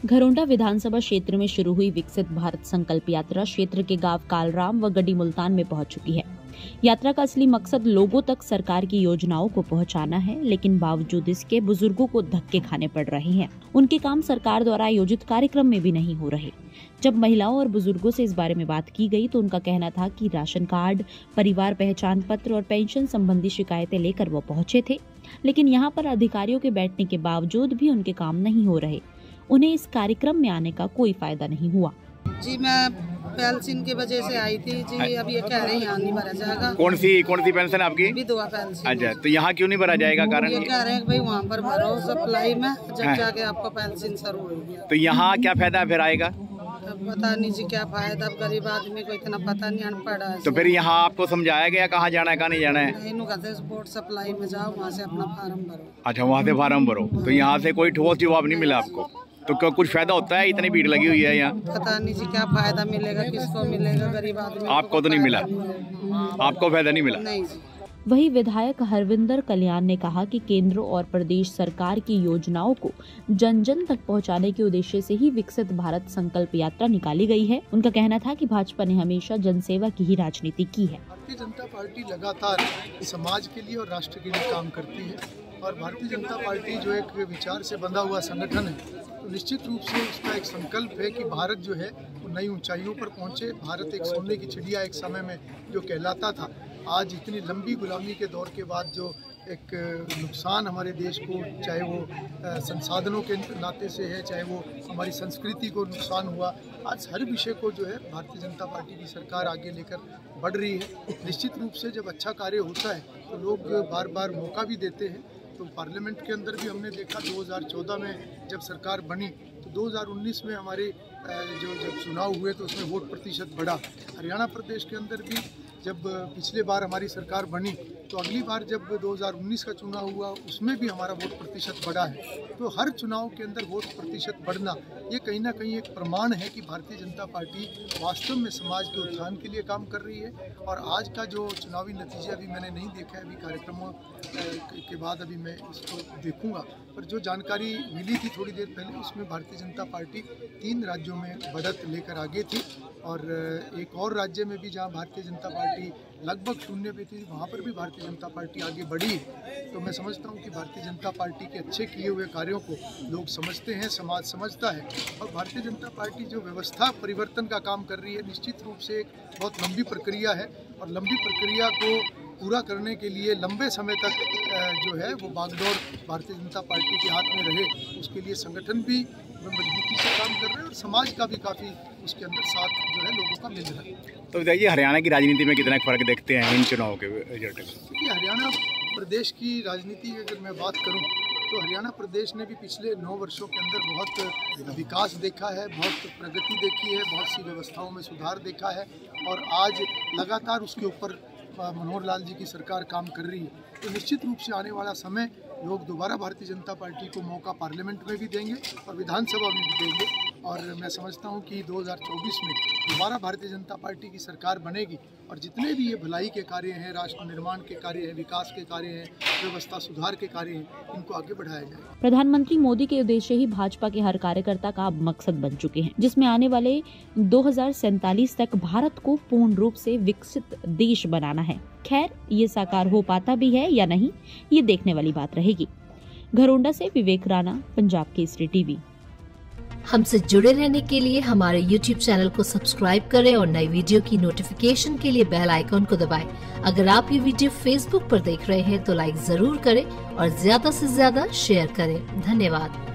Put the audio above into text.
घरोंडा विधानसभा क्षेत्र में शुरू हुई विकसित भारत संकल्प यात्रा क्षेत्र के गांव कालराम व गड्डी मुल्तान में पहुंच चुकी है। यात्रा का असली मकसद लोगों तक सरकार की योजनाओं को पहुंचाना है, लेकिन बावजूद इसके बुजुर्गों को धक्के खाने पड़ रहे हैं। उनके काम सरकार द्वारा आयोजित कार्यक्रम में भी नहीं हो रहे। जब महिलाओं और बुजुर्गों से इस बारे में बात की गई तो उनका कहना था कि राशन कार्ड, परिवार पहचान पत्र और पेंशन संबंधी शिकायतें लेकर वो पहुंचे थे, लेकिन यहाँ पर अधिकारियों के बैठने के बावजूद भी उनके काम नहीं हो रहे। उन्हें इस कार्यक्रम में आने का कोई फायदा नहीं हुआ। जी मैं पेंशन की वजह से आई थी जी। अब ये कह रहे हैं यहाँ नहीं भरा जाएगा। कौन सी पेंशन आपकी? विधवा पेंशन। अच्छा, तो यहाँ क्यों नहीं भरा जाएगा? कारण ये कह रहे हैं कि भाई वहाँ पर भरो सप्लाई में, जब जाके आपका पेंशन शुरू होगी। तो यहाँ क्या फायदा फिर आएगा? पता नहीं जी क्या फायदा, अब गरीब आदमी को इतना पता नहीं, अनपढ़ है। तो फिर यहाँ आपको समझाया गया कहाँ जाना है कहाँ नहीं जाना है? इन्हों कहते हैं वोट सप्लाई में जाओ, वहाँ से अपना फार्म भरो। अच्छा, वहाँ से फार्म भरो। तो यहाँ से कोई ठोस जवाब नहीं मिला आपको? तो क्या कुछ फायदा होता है? इतनी भीड़ लगी हुई है यहाँ। पता नहीं जी क्या फायदा मिलेगा, किसको मिलेगा, गरीब आदमी आपको तो नहीं मिला? आपको फायदा नहीं मिला? नहीं जी। वही विधायक हरविंदर कल्याण ने कहा कि केंद्र और प्रदेश सरकार की योजनाओं को जन जन तक पहुंचाने के उद्देश्य से ही विकसित भारत संकल्प यात्रा निकाली गई है। उनका कहना था कि भाजपा ने हमेशा जनसेवा की ही राजनीति की है। भारतीय जनता पार्टी लगातार समाज के लिए और राष्ट्र के लिए काम करती है, और भारतीय जनता पार्टी जो एक विचार से बंधा हुआ संगठन है, तो निश्चित रूप से उसका एक संकल्प है कि भारत जो है वो नई ऊंचाइयों पर पहुंचे। भारत एक सोने की चिड़िया एक समय में जो कहलाता था, आज इतनी लंबी गुलामी के दौर के बाद जो एक नुकसान हमारे देश को, चाहे वो संसाधनों के नाते से है, चाहे वो हमारी संस्कृति को नुकसान हुआ, आज हर विषय को जो है भारतीय जनता पार्टी की सरकार आगे लेकर बढ़ रही है। निश्चित रूप से जब अच्छा कार्य होता है तो लोग बार बार मौका भी देते हैं। तो पार्लियामेंट के अंदर भी हमने देखा 2014 में जब सरकार बनी तो 2019 में हमारे जब चुनाव हुए तो उसमें वोट प्रतिशत बढ़ा। हरियाणा प्रदेश के अंदर भी जब पिछले बार हमारी सरकार बनी तो अगली बार जब 2019 का चुनाव हुआ उसमें भी हमारा वोट प्रतिशत बढ़ा है। तो हर चुनाव के अंदर वोट प्रतिशत बढ़ना ये कहीं ना कहीं एक प्रमाण है कि भारतीय जनता पार्टी वास्तव में समाज के उत्थान के लिए काम कर रही है। और आज का जो चुनावी नतीजा अभी मैंने नहीं देखा है, अभी कार्यक्रमों के बाद अभी मैं इसको देखूंगा, पर जो जानकारी मिली थी थोड़ी देर पहले उसमें भारतीय जनता पार्टी 3 राज्यों में बढ़त लेकर आगे थी, और एक और राज्य में भी जहां भारतीय जनता पार्टी लगभग शून्य पे थी वहाँ पर भी भारतीय जनता पार्टी आगे बढ़ी। तो मैं समझता हूँ कि भारतीय जनता पार्टी के अच्छे किए हुए कार्यों को लोग समझते हैं, समाज समझता है। और भारतीय जनता पार्टी जो व्यवस्था परिवर्तन का काम कर रही है, निश्चित रूप से एक बहुत लंबी प्रक्रिया है, और लंबी प्रक्रिया को पूरा करने के लिए लंबे समय तक जो है वो बागडोर भारतीय जनता पार्टी के हाथ में रहे, उसके लिए संगठन भी मजबूती से काम कर रहे हैं और समाज का भी काफ़ी उसके अंदर साथ जो है लोगों का मिल रहा है। तो बताइए, हरियाणा की राजनीति में कितना फर्क देखते हैं इन चुनाव के रिजल्ट? देखिए, हरियाणा प्रदेश की राजनीति की अगर मैं बात करूं तो हरियाणा प्रदेश ने भी पिछले 9 वर्षों के अंदर बहुत विकास देखा है, बहुत प्रगति देखी है, बहुत सी व्यवस्थाओं में सुधार देखा है, और आज लगातार उसके ऊपर मनोहर लाल जी की सरकार काम कर रही है। तो निश्चित रूप से आने वाला समय लोग दोबारा भारतीय जनता पार्टी को मौका पार्लियामेंट में भी देंगे और विधानसभा में भी देंगे, और मैं समझता हूं कि 2024 में दोबारा भारतीय जनता पार्टी की सरकार बनेगी, और जितने भी ये भलाई के कार्य हैं, राष्ट्र निर्माण के कार्य हैं, विकास के कार्य हैं, व्यवस्था सुधार के कार्य हैं, इनको आगे बढ़ाया जाए। प्रधानमंत्री मोदी के उद्देश्य ही भाजपा के हर कार्यकर्ता का अब मकसद बन चुके हैं, जिसमें आने वाले 2047 तक भारत को पूर्ण रूप से विकसित देश बनाना है। खैर, ये साकार हो पाता भी है या नहीं, ये देखने वाली बात रहेगी। घरोंडा से विवेक राणा, पंजाब केसरी टीवी। हमसे जुड़े रहने के लिए हमारे YouTube चैनल को सब्सक्राइब करें और नई वीडियो की नोटिफिकेशन के लिए बेल आइकॉन को दबाएं। अगर आप ये वीडियो Facebook पर देख रहे हैं तो लाइक जरूर करें और ज्यादा से ज्यादा शेयर करें। धन्यवाद।